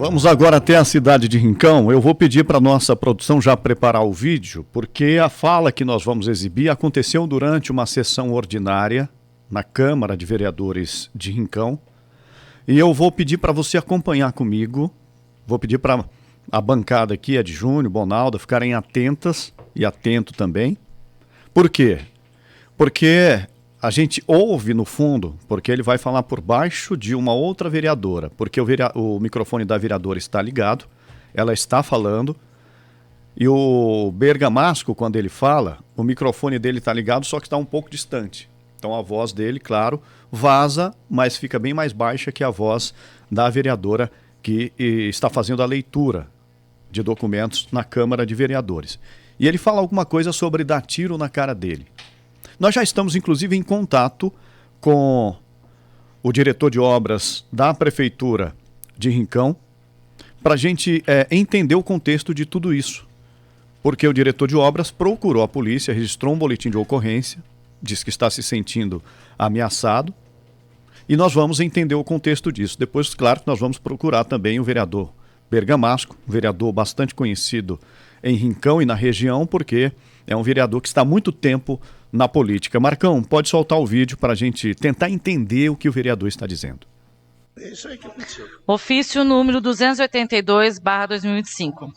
Vamos agora até a cidade de Rincão. Eu vou pedir para a nossa produção já preparar o vídeo, porque a fala que nós vamos exibir aconteceu durante uma sessão ordinária na Câmara de Vereadores de Rincão. E eu vou pedir para você acompanhar comigo, vou pedir para a bancada aqui, a de Júnior, Bonalda, ficarem atentas e atento também. Por quê? Porque a gente ouve no fundo, porque ele vai falar por baixo de uma outra vereadora, porque o microfone da vereadora está ligado, ela está falando, e o Bergamasco, quando ele fala, o microfone dele está ligado, só que está um pouco distante. Então a voz dele, claro, vaza, mas fica bem mais baixa que a voz da vereadora que está fazendo a leitura de documentos na Câmara de Vereadores. E ele fala alguma coisa sobre dar tiro na cara dele. Nós já estamos, inclusive, em contato com o diretor de obras da Prefeitura de Rincão para a gente entender o contexto de tudo isso. Porque o diretor de obras procurou a polícia, registrou um boletim de ocorrência, diz que está se sentindo ameaçado, e nós vamos entender o contexto disso. Depois, claro, que nós vamos procurar também o vereador Bergamasco, um vereador bastante conhecido em Rincão e na região, porque é um vereador que está há muito tempo na política. Marcão, pode soltar o vídeo para a gente tentar entender o que o vereador está dizendo. É isso aí que aconteceu. Ofício número 282/2025.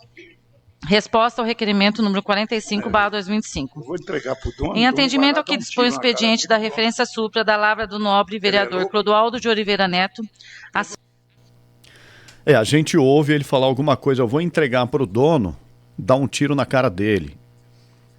Resposta ao requerimento número 45/2025. Vou entregar para o dono. Em atendimento ao que dispõe o expediente da referência supra da Lavra do Nobre vereador Clodoaldo de Oliveira Neto. A gente ouve ele falar alguma coisa, eu vou entregar para o dono, dar um tiro na cara dele.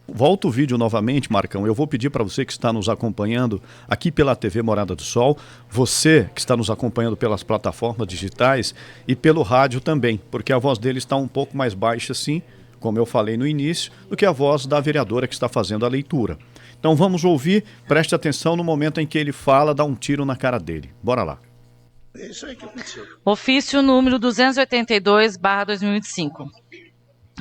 Volta o vídeo novamente, Marcão. Eu vou pedir para você que está nos acompanhando aqui pela TV Morada do Sol, você que está nos acompanhando pelas plataformas digitais e pelo rádio também, porque a voz dele está um pouco mais baixa, sim, como eu falei no início, do que a voz da vereadora que está fazendo a leitura. Então vamos ouvir, preste atenção no momento em que ele fala, dá um tiro na cara dele. Bora lá. É isso aí que aconteceu. Ofício número 282/2025.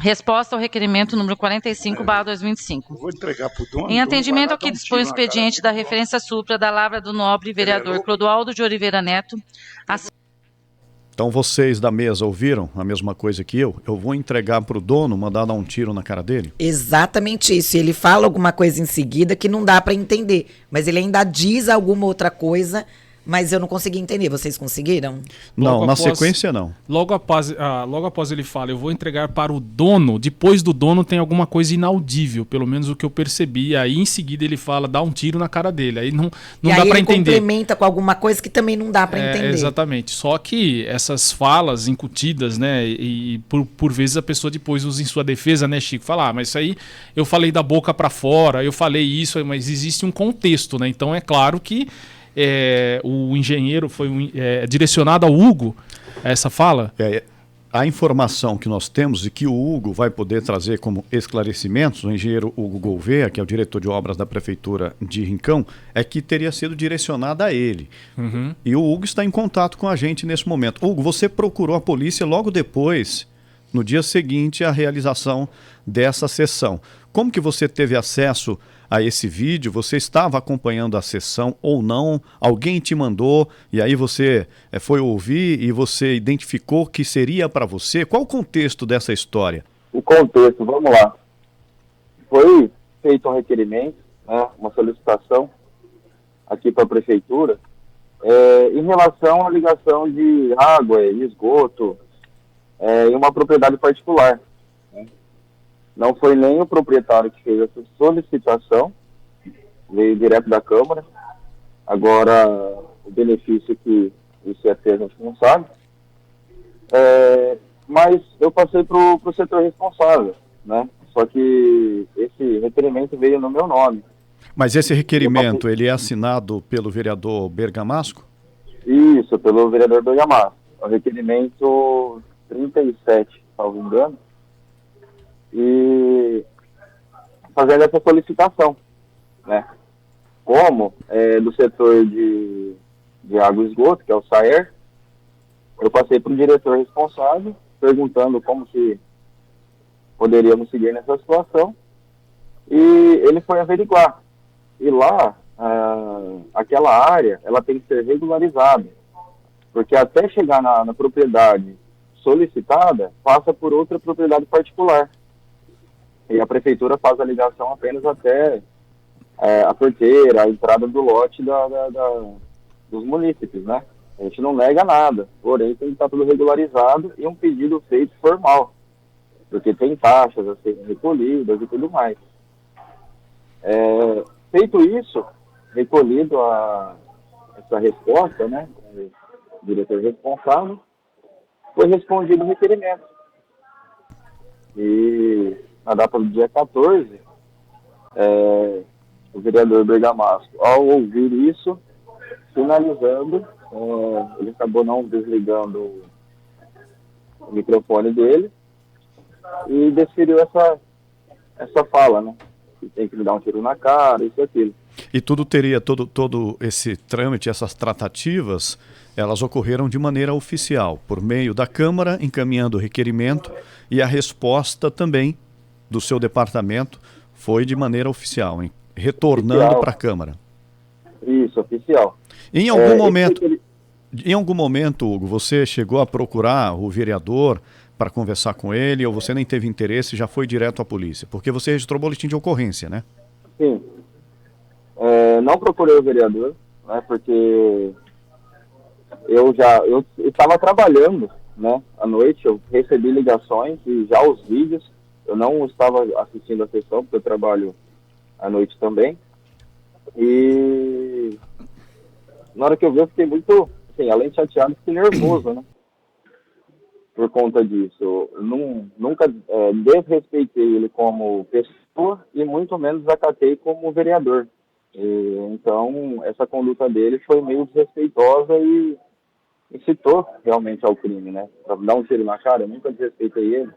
Resposta ao requerimento número 45/2025. Vou entregar para o dono. Em atendimento ao que dispõe o expediente da referência supra da Lavra do Nobre vereador Clodoaldo de Oliveira Neto. Então vocês da mesa ouviram a mesma coisa que eu? Eu vou entregar para o dono, mandar dar um tiro na cara dele? Exatamente isso. Ele fala alguma coisa em seguida que não dá para entender, mas ele ainda diz alguma outra coisa, mas eu não consegui entender. Vocês conseguiram? Não, na sequência não. Logo após ele fala, eu vou entregar para o dono, depois do dono tem alguma coisa inaudível, pelo menos o que eu percebi. Aí em seguida ele fala, dá um tiro na cara dele. Aí não dá para entender. Ele complementa com alguma coisa que também não dá para entender. Exatamente. Só que essas falas incutidas, né, e por vezes a pessoa depois usa em sua defesa, né, Chico? Fala, mas isso aí eu falei da boca para fora, eu falei isso, mas existe um contexto, né? Então é claro que o engenheiro foi direcionado ao Hugo, essa fala? A informação que nós temos e que o Hugo vai poder trazer como esclarecimentos, o engenheiro Hugo Gouveia, que é o diretor de obras da Prefeitura de Rincão, é que teria sido direcionada a ele. Uhum. E o Hugo está em contato com a gente nesse momento. Hugo, você procurou a polícia logo depois, no dia seguinte à realização dessa sessão. Como que você teve acesso a esse vídeo? Você estava acompanhando a sessão ou não? Alguém te mandou e aí você foi ouvir e você identificou que seria para você? Qual o contexto dessa história? O contexto, vamos lá. Foi feito um requerimento, né, uma solicitação aqui para a Prefeitura em relação à ligação de água e esgoto em uma propriedade particular. Não foi nem o proprietário que fez essa solicitação, veio direto da Câmara. Agora, o benefício que isso ia ter, a gente não sabe. Mas eu passei para o setor responsável, né? Só que esse requerimento veio no meu nome. Mas esse requerimento, ele é assinado pelo vereador Bergamasco? Isso, pelo vereador Bergamasco. É o requerimento 37, salvo engano. E fazendo essa solicitação, né? Como do setor de água e esgoto, que é o SAER, eu passei para o diretor responsável, perguntando como que poderíamos seguir nessa situação, e ele foi averiguar. E lá, aquela área, ela tem que ser regularizada, porque até chegar na propriedade solicitada passa por outra propriedade particular. E a prefeitura faz a ligação apenas até a porteira, a entrada do lote dos munícipes, né? A gente não nega nada, porém tem que estar tudo regularizado e um pedido feito formal, porque tem taxas a serem recolhidas e tudo mais. Feito isso, recolhido essa resposta, né, o diretor responsável, foi respondido o requerimento. E na data do dia 14, o vereador Bergamasco, ao ouvir isso, finalizando, ele acabou não desligando o microfone dele e desferiu essa fala, né? Que tem que me dar um tiro na cara, isso e aquilo. E todo esse trâmite, essas tratativas, elas ocorreram de maneira oficial, por meio da Câmara, encaminhando o requerimento, e a resposta também do seu departamento foi de maneira oficial, hein? Retornando para a Câmara. Isso, oficial. Em algum momento, Hugo, você chegou a procurar o vereador para conversar com ele, ou você nem teve interesse e já foi direto à polícia? Porque você registrou boletim de ocorrência, né? Sim. Não procurei o vereador, né, porque eu estava trabalhando, né, à noite, eu recebi ligações e já os vídeos, eu não estava assistindo a sessão, porque eu trabalho à noite também, e na hora que eu vi eu fiquei muito, assim, além de chateado, fiquei nervoso, né, por conta disso. Eu nunca desrespeitei ele como pessoa e muito menos acatei como vereador. Então, essa conduta dele foi meio desrespeitosa e incitou realmente ao crime, né? Pra dar um tiro na cara, eu nunca desrespeitei ele.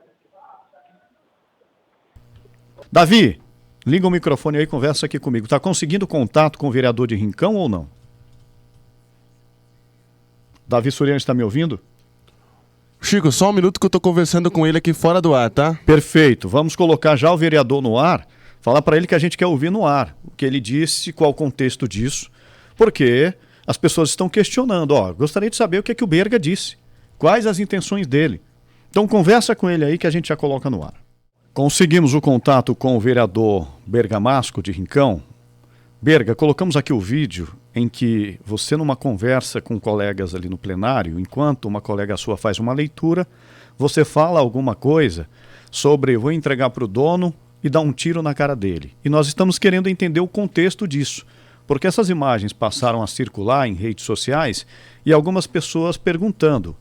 Davi, liga o microfone aí e conversa aqui comigo. Está conseguindo contato com o vereador de Rincão ou não? Davi Suriano, está me ouvindo? Chico, só um minuto que eu estou conversando com ele aqui fora do ar, tá? Perfeito. Vamos colocar já o vereador no ar. Falar para ele que a gente quer ouvir no ar o que ele disse, qual o contexto disso, porque as pessoas estão questionando. Gostaria de saber o que é que o Berga disse, quais as intenções dele. Então conversa com ele aí que a gente já coloca no ar. Conseguimos o contato com o vereador Bergamasco de Rincão. Berga, colocamos aqui o vídeo em que você, numa conversa com colegas ali no plenário, enquanto uma colega sua faz uma leitura, você fala alguma coisa sobre vou entregar para o dono e dar um tiro na cara dele. E nós estamos querendo entender o contexto disso, porque essas imagens passaram a circular em redes sociais e algumas pessoas perguntando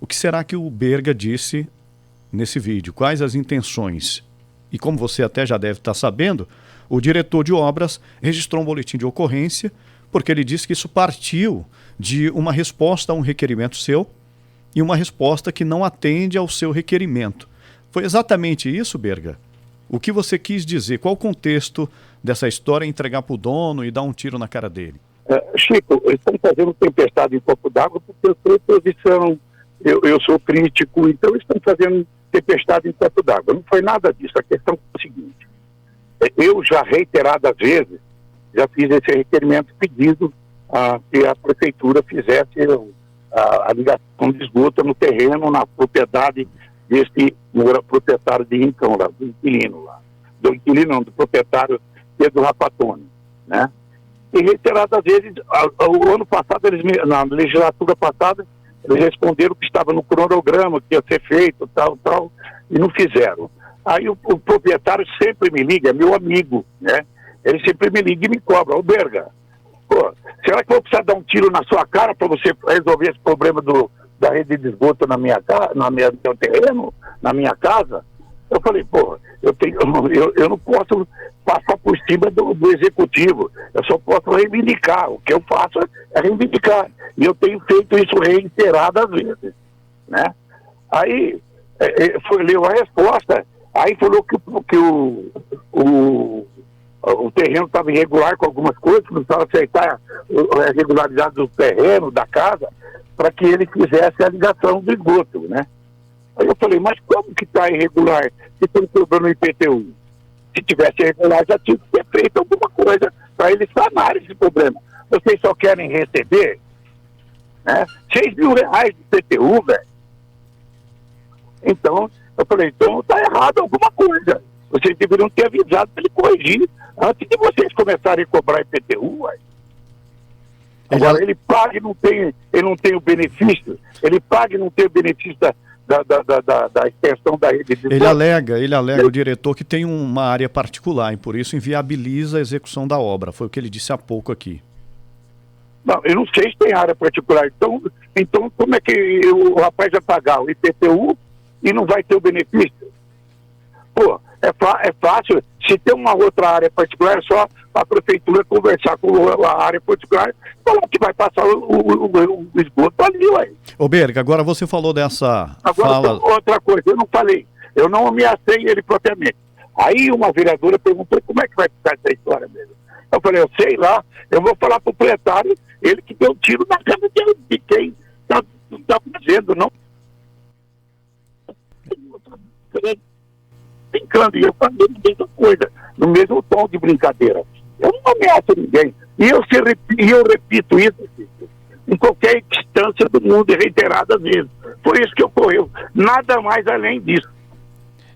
o que será que o Berga disse nesse vídeo, quais as intenções. E como você até já deve estar sabendo, o diretor de obras registrou um boletim de ocorrência porque ele disse que isso partiu de uma resposta a um requerimento seu e uma resposta que não atende ao seu requerimento. Foi exatamente isso, Berga? O que você quis dizer? Qual o contexto dessa história, entregar para o dono e dar um tiro na cara dele? Chico, estão fazendo tempestade em copo d'água porque eu sou oposição, eu sou crítico, então estão fazendo tempestade em copo d'água. Não foi nada disso. A questão é a seguinte: eu já reiteradas vezes já fiz esse requerimento pedindo que a prefeitura fizesse a ligação de esgoto no terreno, na propriedade desse proprietário de Rincão, lá, do inquilino lá. Do proprietário Pedro Rapatoni, né? E reiteradas vezes, o ano passado, na legislatura passada, eles responderam que estava no cronograma, que ia ser feito, tal, e não fizeram. Aí o proprietário sempre me liga, é meu amigo, né? Ele sempre me liga e me cobra: ô Berga, será que eu vou precisar dar um tiro na sua cara para você resolver esse problema da rede de esgoto no meu terreno, na minha casa? Eu falei, eu não posso passar por cima do executivo, eu só posso reivindicar. O que eu faço é reivindicar, e eu tenho feito isso reiteradas vezes, né? Aí leu a resposta, aí falou que o terreno estava irregular com algumas coisas, que não precisava aceitar a regularidade do terreno, da casa, para que ele fizesse a ligação do esgoto, né? Aí eu falei, mas como que está irregular se estão cobrando o IPTU? Se tivesse irregular, já tinha que ter feito alguma coisa para eles sanarem esse problema. Vocês só querem receber, né, R$6 mil de IPTU, velho. Então, eu falei, então tá errado alguma coisa. Vocês deveriam ter avisado para ele corrigir antes de vocês começarem a cobrar IPTU, ué. Agora, ele paga e ele não tem o benefício, ele paga e não tem o benefício da extensão da rede de Ele alega, o diretor, que tem uma área particular e por isso inviabiliza a execução da obra. Foi o que ele disse há pouco aqui. Não, eu não sei se tem área particular. Então como é que o rapaz vai pagar o IPTU e não vai ter o benefício? Pô, é fácil. Se tem uma outra área particular, é só a prefeitura conversar com a área particular, falar que vai passar o esgoto ali, ué. Ô Berga, agora você falou dessa Agora, fala... outra coisa, eu não falei. Eu não ameacei ele propriamente. Aí uma vereadora perguntou como é que vai ficar essa história mesmo. Eu falei, eu sei lá, eu vou falar pro proprietário, ele que deu tiro na casa de quem tá fazendo, não. Brincando, e eu falei a mesma coisa, no mesmo tom de brincadeira. Eu não ameaço ninguém. E eu repito isso em qualquer instância do mundo, reiteradas vezes. Foi isso que ocorreu. Nada mais além disso.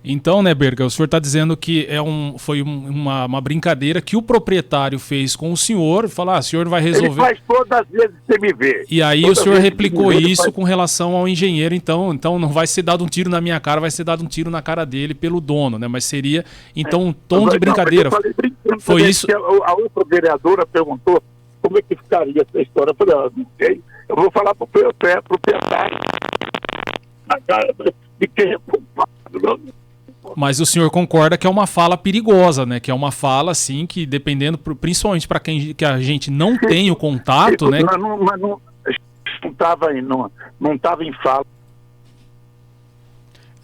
Então, né, Berga, o senhor está dizendo que foi uma brincadeira que o proprietário fez com o senhor, falar, o senhor vai resolver... Ele faz todas as vezes que você me vê. E aí o senhor replicou isso com relação ao engenheiro, então não vai ser dado um tiro na minha cara, vai ser dado um tiro na cara dele pelo dono, né? Mas seria, então, um tom de brincadeira. Não, eu falei brincando, foi isso... A outra vereadora perguntou como é que ficaria essa história. Eu falei, não sei, eu vou falar pro proprietário na cara de quem é culpado, não. Mas o senhor concorda que é uma fala perigosa, né? Que é uma fala, assim, que dependendo, principalmente para quem que a gente não tem o contato, né? Mas não estava em fala.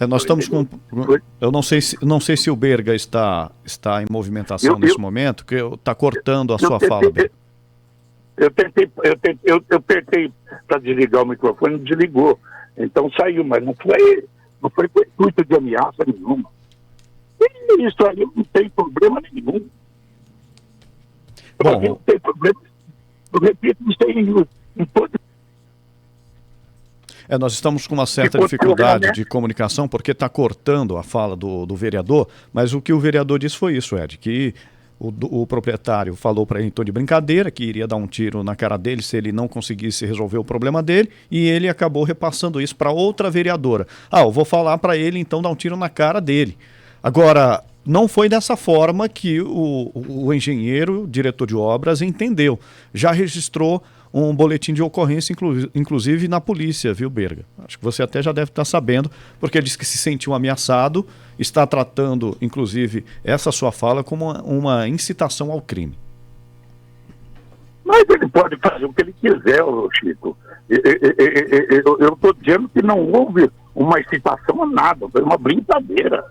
Nós estamos com... Eu não sei se o Berga está em movimentação nesse momento, que está cortando a sua fala. Eu tentei para desligar o microfone, desligou. Então saiu, mas não foi com intuito de ameaça nenhuma. E isso aí não tem problema nenhum. Bom, não tem problema. Eu repito, isso aí em todo. Nós estamos com uma certa dificuldade de comunicação, porque está cortando a fala do vereador, mas o que o vereador disse foi isso, Ed, que o proprietário falou para ele em tom de brincadeira que iria dar um tiro na cara dele se ele não conseguisse resolver o problema dele, e ele acabou repassando isso para outra vereadora. Eu vou falar para ele então dar um tiro na cara dele. Agora, não foi dessa forma que o engenheiro, o diretor de obras, entendeu. Já registrou um boletim de ocorrência, inclusive na polícia, viu, Berga? Acho que você até já deve estar sabendo, porque ele disse que se sentiu ameaçado, está tratando, inclusive, essa sua fala como uma incitação ao crime. Mas ele pode fazer o que ele quiser, Chico. Eu estou dizendo que não houve uma incitação a nada, foi uma brincadeira.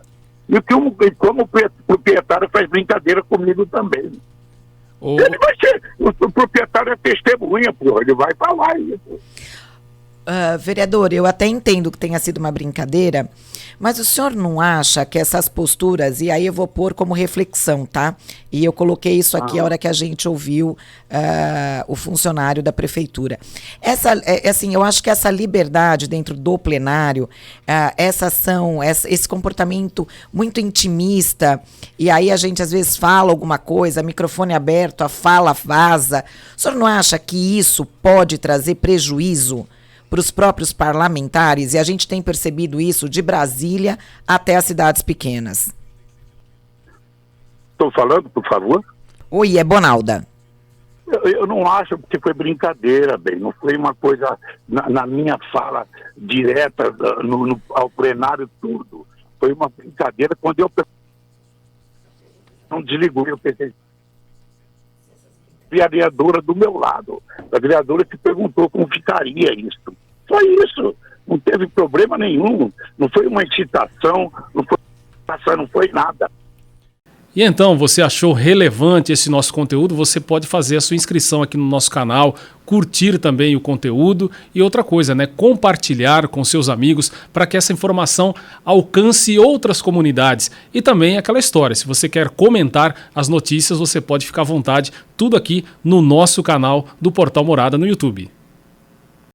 E como o proprietário faz brincadeira comigo também. Ele vai ser, o proprietário é testemunha, porra, ele vai falar isso. Vereador, eu até entendo que tenha sido uma brincadeira, mas o senhor não acha que essas posturas, e aí eu vou pôr como reflexão, tá? E eu coloquei isso aqui a hora que a gente ouviu o funcionário da prefeitura. Assim, eu acho que essa liberdade dentro do plenário, essa ação, esse comportamento muito intimista, e aí a gente às vezes fala alguma coisa, microfone aberto, a fala vaza. O senhor não acha que isso pode trazer prejuízo para os próprios parlamentares, e a gente tem percebido isso de Brasília até as cidades pequenas? Estou falando, por favor? Oi, é Bonalda. Eu não acho que foi brincadeira, bem, não foi uma coisa na minha fala direta ao plenário tudo. Foi uma brincadeira quando eu não desligou, eu pensei, a vereadora do meu lado, a vereadora que perguntou como ficaria isso. Só isso, não teve problema nenhum, não foi uma incitação, não foi nada. E então, você achou relevante esse nosso conteúdo? Você pode fazer a sua inscrição aqui no nosso canal, curtir também o conteúdo e outra coisa, né? Compartilhar com seus amigos para que essa informação alcance outras comunidades. E também aquela história, se você quer comentar as notícias, você pode ficar à vontade, tudo aqui no nosso canal do Portal Morada no YouTube.